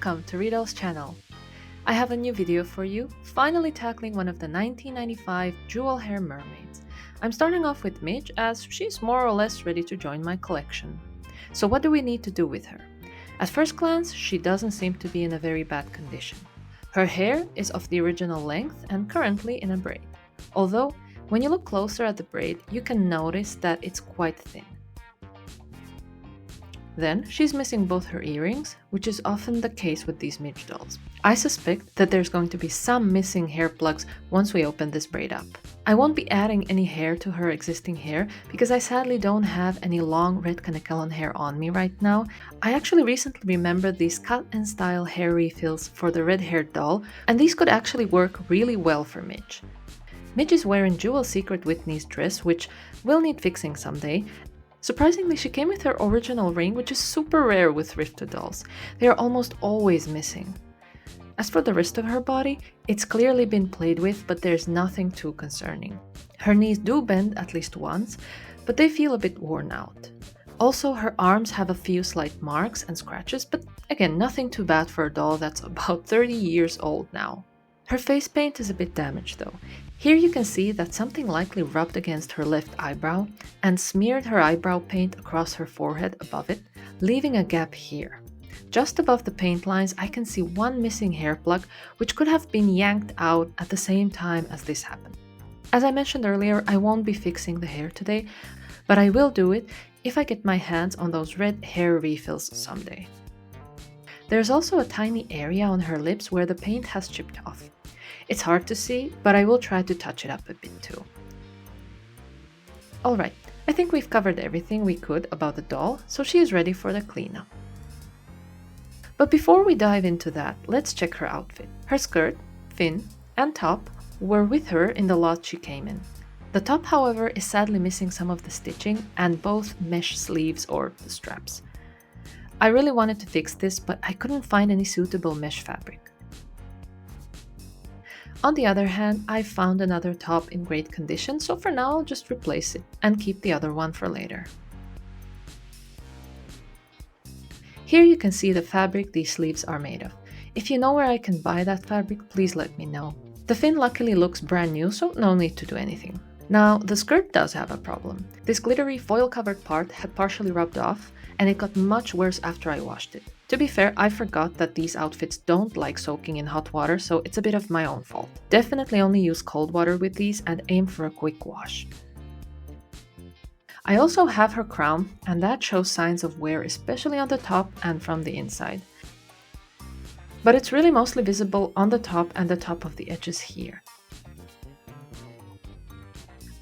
Welcome to Rito's channel. I have a new video for you, finally tackling one of the 1995 Jewel Hair Mermaids. I'm starting off with Midge as she's more or less ready to join my collection. So what do we need to do with her? At first glance, she doesn't seem to be in a very bad condition. Her hair is of the original length and currently in a braid. Although, when you look closer at the braid, you can notice that it's quite thin. Then, she's missing both her earrings, which is often the case with these Midge dolls. I suspect that there's going to be some missing hair plugs once we open this braid up. I won't be adding any hair to her existing hair because I sadly don't have any long red Kanekalan hair on me right now. I actually recently remembered these cut and style hair refills for the red-haired doll, and these could actually work really well for Midge. Midge is wearing Jewel Secret Whitney's dress, which will need fixing someday. Surprisingly, she came with her original ring, which is super rare with thrifted dolls. They are almost always missing. As for the rest of her body, it's clearly been played with, but there's nothing too concerning. Her knees do bend at least once, but they feel a bit worn out. Also, her arms have a few slight marks and scratches, but again, nothing too bad for a doll that's about 30 years old now. Her face paint is a bit damaged though. Here you can see that something likely rubbed against her left eyebrow and smeared her eyebrow paint across her forehead above it, leaving a gap here. Just above the paint lines, I can see one missing hair plug, which could have been yanked out at the same time as this happened. As I mentioned earlier, I won't be fixing the hair today, but I will do it if I get my hands on those red hair refills someday. There's also a tiny area on her lips where the paint has chipped off. It's hard to see, but I will try to touch it up a bit too. Alright, I think we've covered everything we could about the doll, so she is ready for the cleanup. But before we dive into that, let's check her outfit. Her skirt, fin, and top were with her in the lot she came in. The top, however, is sadly missing some of the stitching and both mesh sleeves or the straps. I really wanted to fix this, but I couldn't find any suitable mesh fabric. On the other hand, I found another top in great condition, so for now I'll just replace it and keep the other one for later. Here you can see the fabric these sleeves are made of. If you know where I can buy that fabric, please let me know. The fin luckily looks brand new, so no need to do anything. Now, the skirt does have a problem. This glittery foil-covered part had partially rubbed off, and it got much worse after I washed it. To be fair, I forgot that these outfits don't like soaking in hot water, so it's a bit of my own fault. Definitely only use cold water with these and aim for a quick wash. I also have her crown, and that shows signs of wear, especially on the top and from the inside. But it's really mostly visible on the top and the top of the edges here.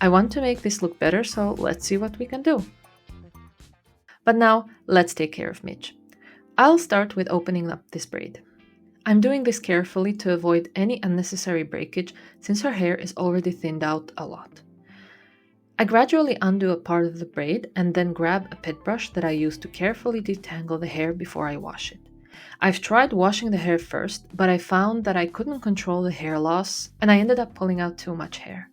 I want to make this look better, so let's see what we can do. But now, let's take care of Midge. I'll start with opening up this braid. I'm doing this carefully to avoid any unnecessary breakage since her hair is already thinned out a lot. I gradually undo a part of the braid and then grab a pet brush that I use to carefully detangle the hair before I wash it. I've tried washing the hair first, but I found that I couldn't control the hair loss and I ended up pulling out too much hair.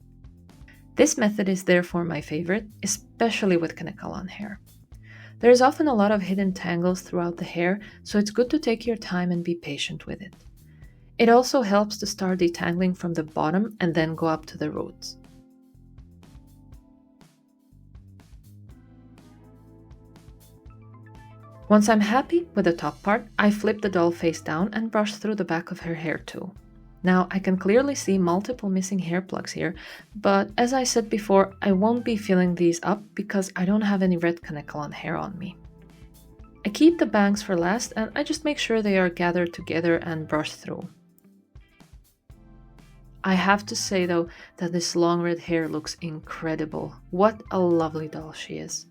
This method is therefore my favorite, especially with Kanekalan hair. There is often a lot of hidden tangles throughout the hair, so it's good to take your time and be patient with it. It also helps to start detangling from the bottom and then go up to the roots. Once I'm happy with the top part, I flip the doll face down and brush through the back of her hair too. Now, I can clearly see multiple missing hair plugs here, but as I said before, I won't be filling these up because I don't have any red Kanekalan hair on me. I keep the bangs for last and I just make sure they are gathered together and brushed through. I have to say though that this long red hair looks incredible. What a lovely doll she is.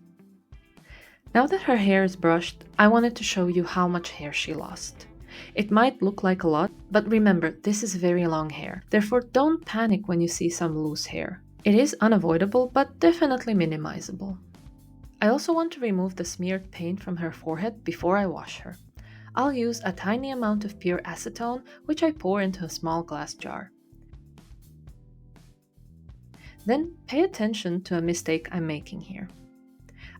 Now that her hair is brushed, I wanted to show you how much hair she lost. It might look like a lot, but remember, this is very long hair. Therefore, don't panic when you see some loose hair. It is unavoidable, but definitely minimizable. I also want to remove the smeared paint from her forehead before I wash her. I'll use a tiny amount of pure acetone, which I pour into a small glass jar. Then pay attention to a mistake I'm making here.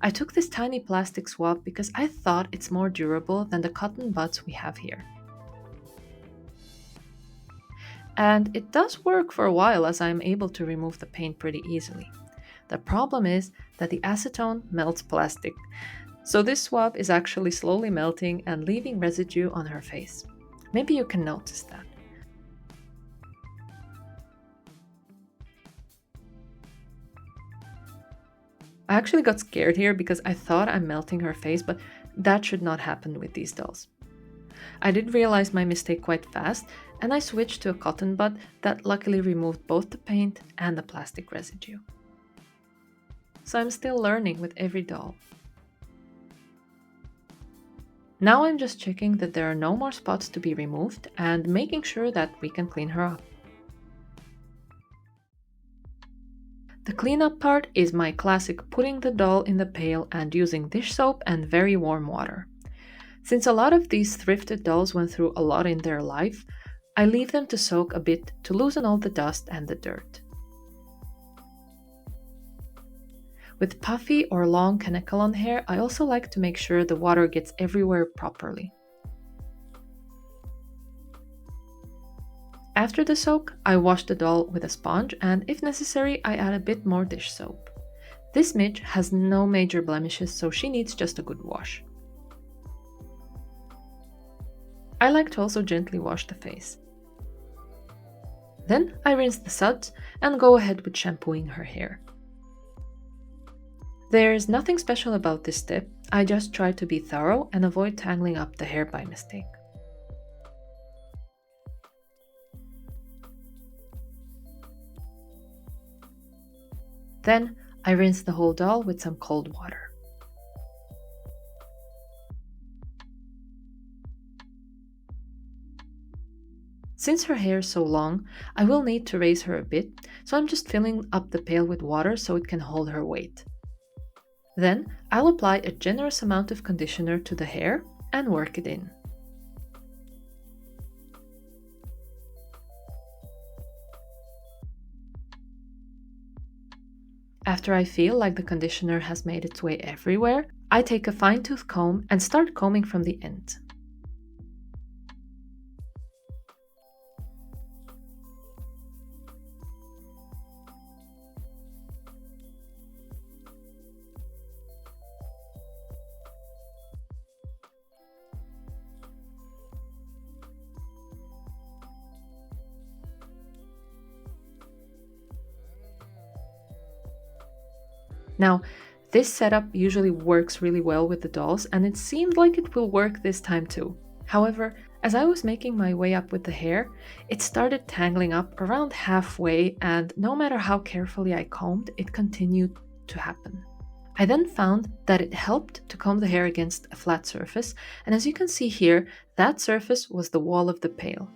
I took this tiny plastic swab because I thought it's more durable than the cotton buds we have here. And it does work for a while as I am able to remove the paint pretty easily. The problem is that the acetone melts plastic, so this swab is actually slowly melting and leaving residue on her face. Maybe you can notice that. I actually got scared here because I thought I'm melting her face, but that should not happen with these dolls. I did realize my mistake quite fast, and I switched to a cotton bud that luckily removed both the paint and the plastic residue. So I'm still learning with every doll. Now I'm just checking that there are no more spots to be removed and making sure that we can clean her up. The cleanup part is my classic putting the doll in the pail and using dish soap and very warm water. Since a lot of these thrifted dolls went through a lot in their life, I leave them to soak a bit to loosen all the dust and the dirt. With puffy or long pinnacle hair, I also like to make sure the water gets everywhere properly. After the soak, I wash the doll with a sponge and, if necessary, I add a bit more dish soap. This midge has no major blemishes, so she needs just a good wash. I like to also gently wash the face. Then I rinse the suds and go ahead with shampooing her hair. There's nothing special about this step, I just try to be thorough and avoid tangling up the hair by mistake. Then I rinse the whole doll with some cold water. Since her hair is so long, I will need to raise her a bit, so I'm just filling up the pail with water so it can hold her weight. Then I'll apply a generous amount of conditioner to the hair and work it in. After I feel like the conditioner has made its way everywhere, I take a fine-tooth comb and start combing from the end. Now, this setup usually works really well with the dolls, and it seemed like it will work this time too. However, as I was making my way up with the hair, it started tangling up around halfway, and no matter how carefully I combed, it continued to happen. I then found that it helped to comb the hair against a flat surface, and as you can see here, that surface was the wall of the pail.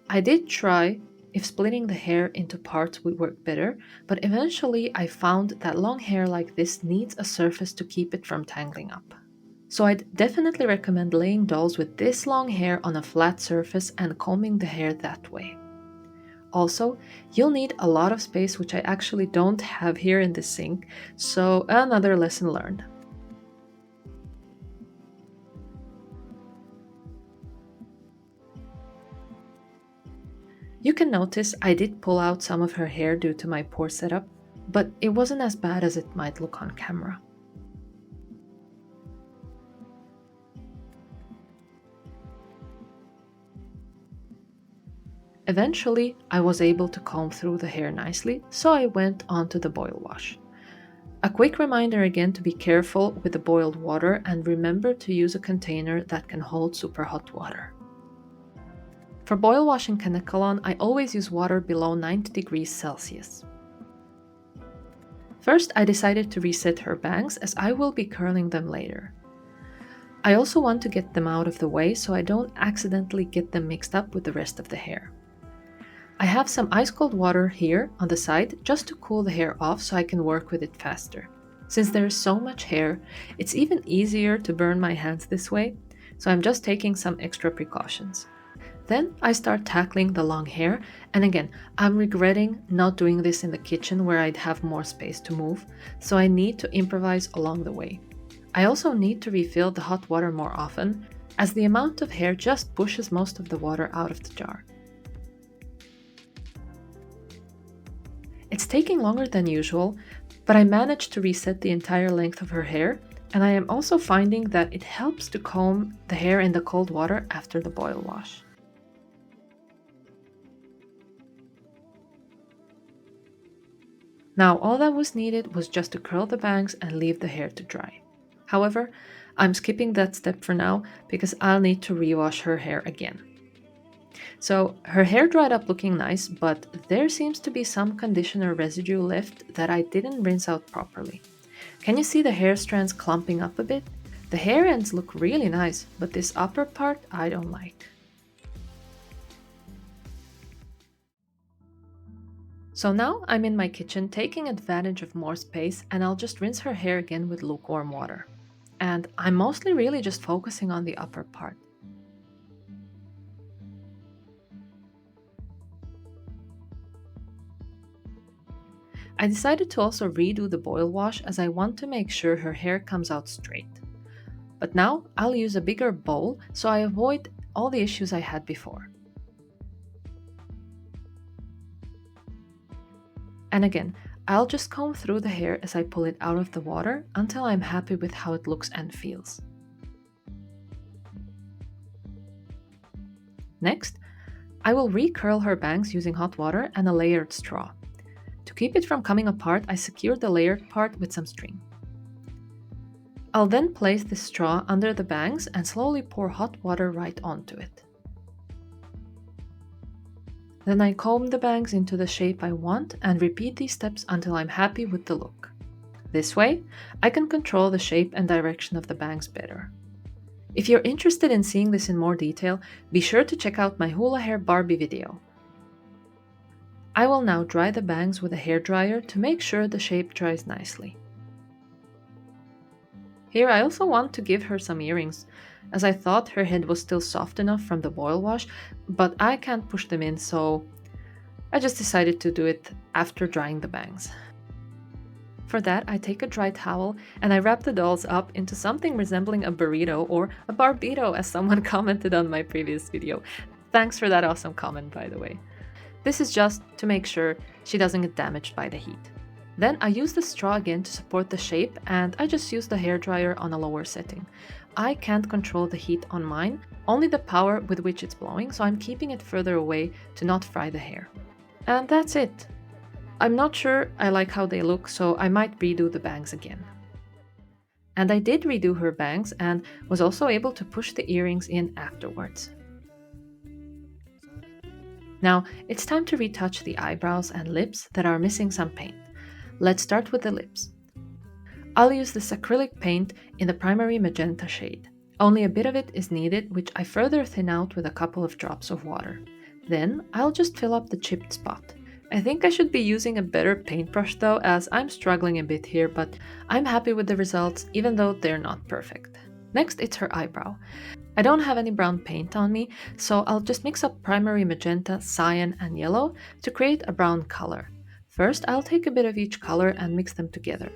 I did try if splitting the hair into parts would work better, but eventually I found that long hair like this needs a surface to keep it from tangling up. So I'd definitely recommend laying dolls with this long hair on a flat surface and combing the hair that way. Also, you'll need a lot of space, which I actually don't have here in the sink, so another lesson learned. You can notice I did pull out some of her hair due to my poor setup, but it wasn't as bad as it might look on camera. Eventually, I was able to comb through the hair nicely, so I went on to the boil wash. A quick reminder again to be careful with the boiled water and remember to use a container that can hold super hot water. For boil washing pinnacle, I always use water below 90 degrees Celsius. First, I decided to reset her bangs as I will be curling them later. I also want to get them out of the way so I don't accidentally get them mixed up with the rest of the hair. I have some ice cold water here on the side just to cool the hair off so I can work with it faster. Since there is so much hair, it's even easier to burn my hands this way, so I'm just taking some extra precautions. Then I start tackling the long hair, and again, I'm regretting not doing this in the kitchen where I'd have more space to move, so I need to improvise along the way. I also need to refill the hot water more often, as the amount of hair just pushes most of the water out of the jar. It's taking longer than usual, but I managed to reset the entire length of her hair, and I am also finding that it helps to comb the hair in the cold water after the boil wash. Now all that was needed was just to curl the bangs and leave the hair to dry. However, I'm skipping that step for now because I'll need to rewash her hair again. So her hair dried up looking nice, but there seems to be some conditioner residue left that I didn't rinse out properly. Can you see the hair strands clumping up a bit? The hair ends look really nice, but this upper part I don't like. So now I'm in my kitchen taking advantage of more space, and I'll just rinse her hair again with lukewarm water. And I'm mostly really just focusing on the upper part. I decided to also redo the boil wash as I want to make sure her hair comes out straight. But now I'll use a bigger bowl so I avoid all the issues I had before. And again, I'll just comb through the hair as I pull it out of the water until I'm happy with how it looks and feels. Next, I will recurl her bangs using hot water and a layered straw. To keep it from coming apart, I secured the layered part with some string. I'll then place the straw under the bangs and slowly pour hot water right onto it. Then I comb the bangs into the shape I want and repeat these steps until I'm happy with the look. This way, I can control the shape and direction of the bangs better. If you're interested in seeing this in more detail, be sure to check out my hula hair Barbie video. I will now dry the bangs with a hairdryer to make sure the shape dries nicely. Here I also want to give her some earrings, as I thought her head was still soft enough from the boil wash, but I can't push them in, so I just decided to do it after drying the bangs. For that, I take a dry towel and I wrap the dolls up into something resembling a burrito or a barbito, as someone commented on my previous video. Thanks for that awesome comment, by the way. This is just to make sure she doesn't get damaged by the heat. Then I use the straw again to support the shape, and I just use the hairdryer on a lower setting. I can't control the heat on mine, only the power with which it's blowing, so I'm keeping it further away to not fry the hair. And that's it. I'm not sure I like how they look, so I might redo the bangs again. And I did redo her bangs and was also able to push the earrings in afterwards. Now it's time to retouch the eyebrows and lips that are missing some paint. Let's start with the lips. I'll use this acrylic paint in the primary magenta shade. Only a bit of it is needed, which I further thin out with a couple of drops of water. Then I'll just fill up the chipped spot. I think I should be using a better paintbrush though, as I'm struggling a bit here, but I'm happy with the results even though they're not perfect. Next, it's her eyebrow. I don't have any brown paint on me, so I'll just mix up primary magenta, cyan, and yellow to create a brown color. First, I'll take a bit of each color and mix them together.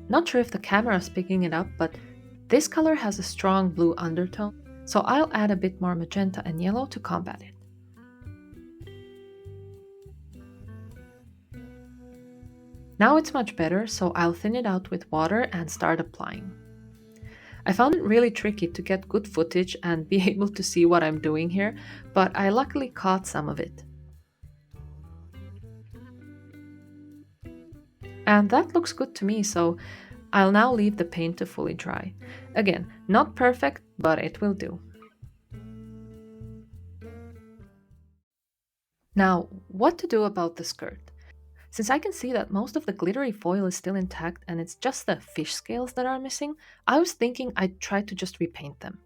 Not sure if the camera is picking it up, but this color has a strong blue undertone, so I'll add a bit more magenta and yellow to combat it. Now it's much better, so I'll thin it out with water and start applying. I found it really tricky to get good footage and be able to see what I'm doing here, but I luckily caught some of it. And that looks good to me, so I'll now leave the paint to fully dry. Again, not perfect, but it will do. Now, what to do about the skirt? Since I can see that most of the glittery foil is still intact and it's just the fish scales that are missing, I was thinking I'd try to just repaint them.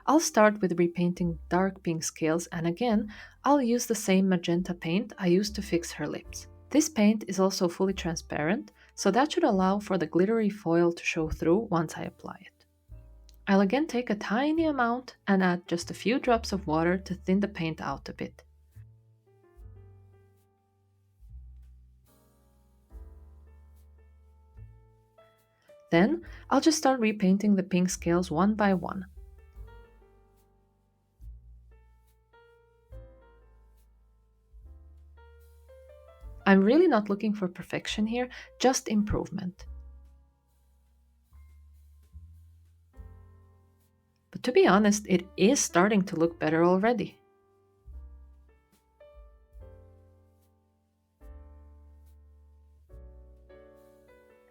I'll start with repainting dark pink scales, and again, I'll use the same magenta paint I used to fix her lips. This paint is also fully transparent, so that should allow for the glittery foil to show through once I apply it. I'll again take a tiny amount and add just a few drops of water to thin the paint out a bit. Then, I'll just start repainting the pink scales one by one. I'm really not looking for perfection here, just improvement. But to be honest, it is starting to look better already.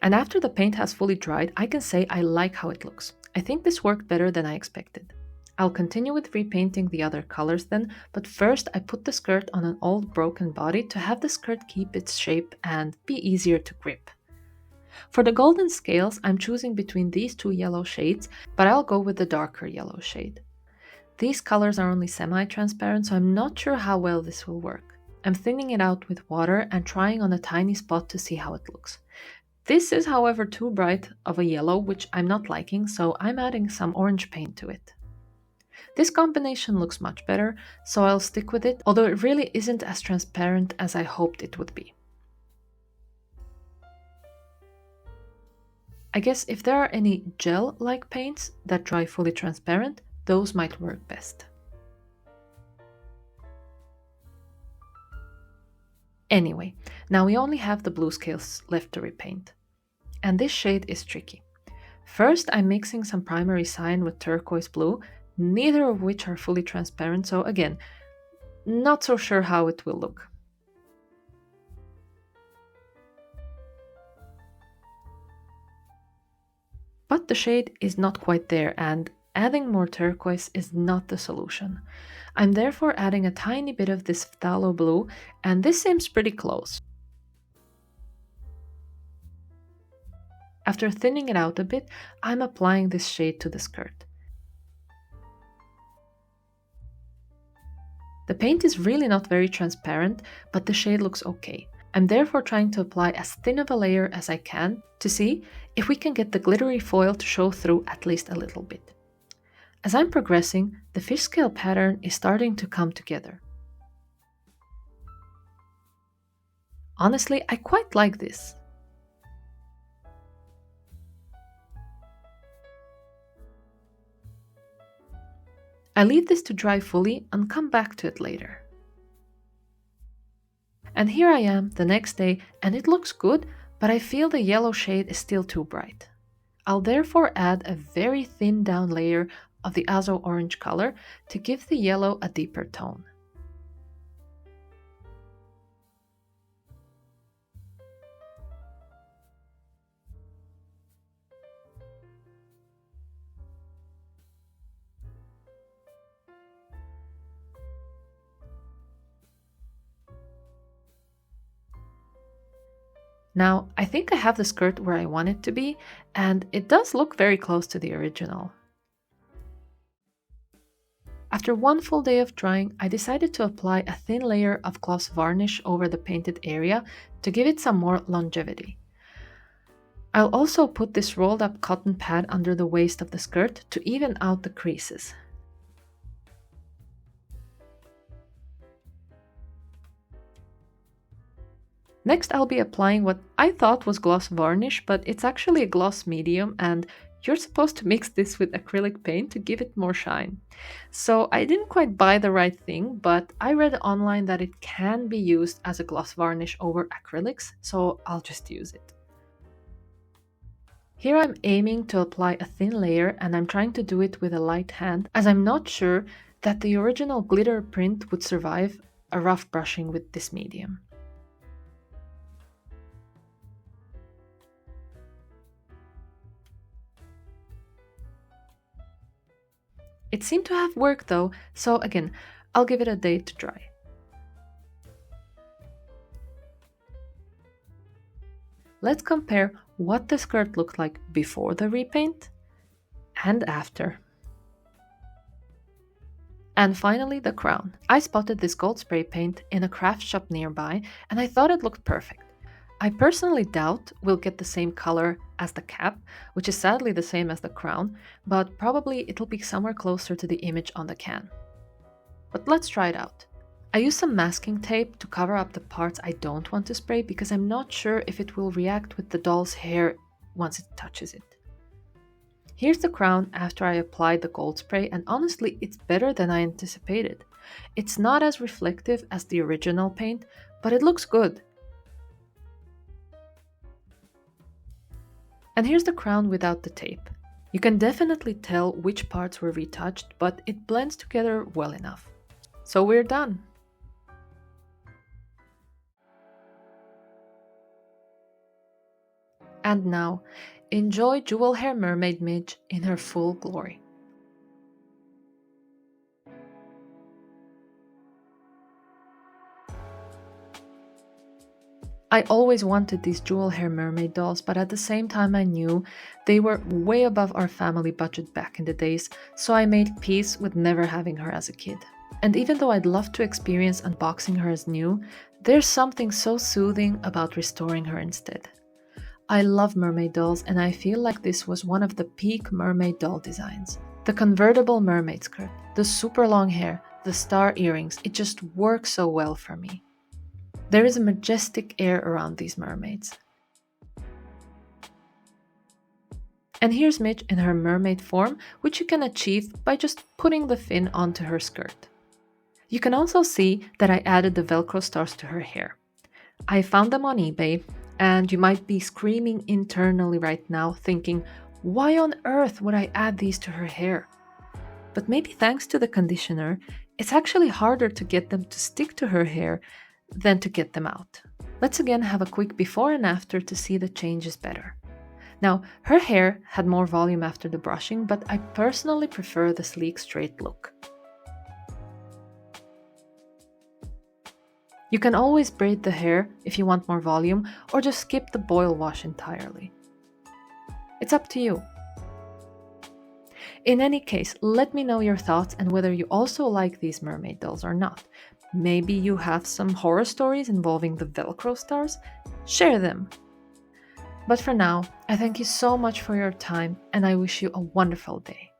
And after the paint has fully dried, I can say I like how it looks. I think this worked better than I expected. I'll continue with repainting the other colors then, but first I put the skirt on an old broken body to have the skirt keep its shape and be easier to grip. For the golden scales, I'm choosing between these two yellow shades, but I'll go with the darker yellow shade. These colors are only semi-transparent, so I'm not sure how well this will work. I'm thinning it out with water and trying on a tiny spot to see how it looks. This is, however, too bright of a yellow, which I'm not liking, so I'm adding some orange paint to it. This combination looks much better, so I'll stick with it, although it really isn't as transparent as I hoped it would be. I guess if there are any gel-like paints that dry fully transparent, those might work best. Anyway, now we only have the blue scales left to repaint. And this shade is tricky. First, I'm mixing some primary cyan with turquoise blue, neither of which are fully transparent, so again, not so sure how it will look. But the shade is not quite there, and adding more turquoise is not the solution. I'm therefore adding a tiny bit of this phthalo blue, and this seems pretty close. After thinning it out a bit, I'm applying this shade to the skirt. The paint is really not very transparent, but the shade looks okay. I'm therefore trying to apply as thin of a layer as I can to see if we can get the glittery foil to show through at least a little bit. As I'm progressing, the fish scale pattern is starting to come together. Honestly, I quite like this. I leave this to dry fully and come back to it later. And here I am the next day, and it looks good, but I feel the yellow shade is still too bright. I'll therefore add a very thin down layer of the azo orange color to give the yellow a deeper tone. Now, I think I have the skirt where I want it to be, and it does look very close to the original. After one full day of drying, I decided to apply a thin layer of gloss varnish over the painted area to give it some more longevity. I'll also put this rolled up cotton pad under the waist of the skirt to even out the creases. Next, I'll be applying what I thought was gloss varnish, but it's actually a gloss medium, and you're supposed to mix this with acrylic paint to give it more shine. So I didn't quite buy the right thing, but I read online that it can be used as a gloss varnish over acrylics, so I'll just use it. Here I'm aiming to apply a thin layer, and I'm trying to do it with a light hand, as I'm not sure that the original glitter print would survive a rough brushing with this medium. It seemed to have worked though, so again, I'll give it a day to dry. Let's compare what the skirt looked like before the repaint and after. And finally, the crown. I spotted this gold spray paint in a craft shop nearby, and I thought it looked perfect. I personally doubt we'll get the same color as the cap, which is sadly the same as the crown, but probably it'll be somewhere closer to the image on the can. But let's try it out. I use some masking tape to cover up the parts I don't want to spray because I'm not sure if it will react with the doll's hair once it touches it. Here's the crown after I applied the gold spray, and honestly, it's better than I anticipated. It's not as reflective as the original paint, but it looks good. And here's the crown without the tape. You can definitely tell which parts were retouched, but it blends together well enough. So we're done. And now, enjoy Jewel Hair Mermaid Midge in her full glory. I always wanted these Jewel Hair Mermaid dolls, but at the same time I knew they were way above our family budget back in the days, so I made peace with never having her as a kid. And even though I'd love to experience unboxing her as new, there's something so soothing about restoring her instead. I love mermaid dolls, and I feel like this was one of the peak mermaid doll designs. The convertible mermaid skirt, the super long hair, the star earrings, it just works so well for me. There is a majestic air around these mermaids. And here's Midge in her mermaid form, which you can achieve by just putting the fin onto her skirt. You can also see that I added the Velcro stars to her hair. I found them on eBay, and you might be screaming internally right now thinking, why on earth would I add these to her hair? But maybe thanks to the conditioner, it's actually harder to get them to stick to her hair than to get them out. Let's again have a quick before and after to see the changes better. Now, her hair had more volume after the brushing, but I personally prefer the sleek straight look. You can always braid the hair if you want more volume, or just skip the boil wash entirely. It's up to you. In any case, let me know your thoughts and whether you also like these mermaid dolls or not. Maybe you have some horror stories involving the Velcro stars? Share them! But for now, I thank you so much for your time, and I wish you a wonderful day.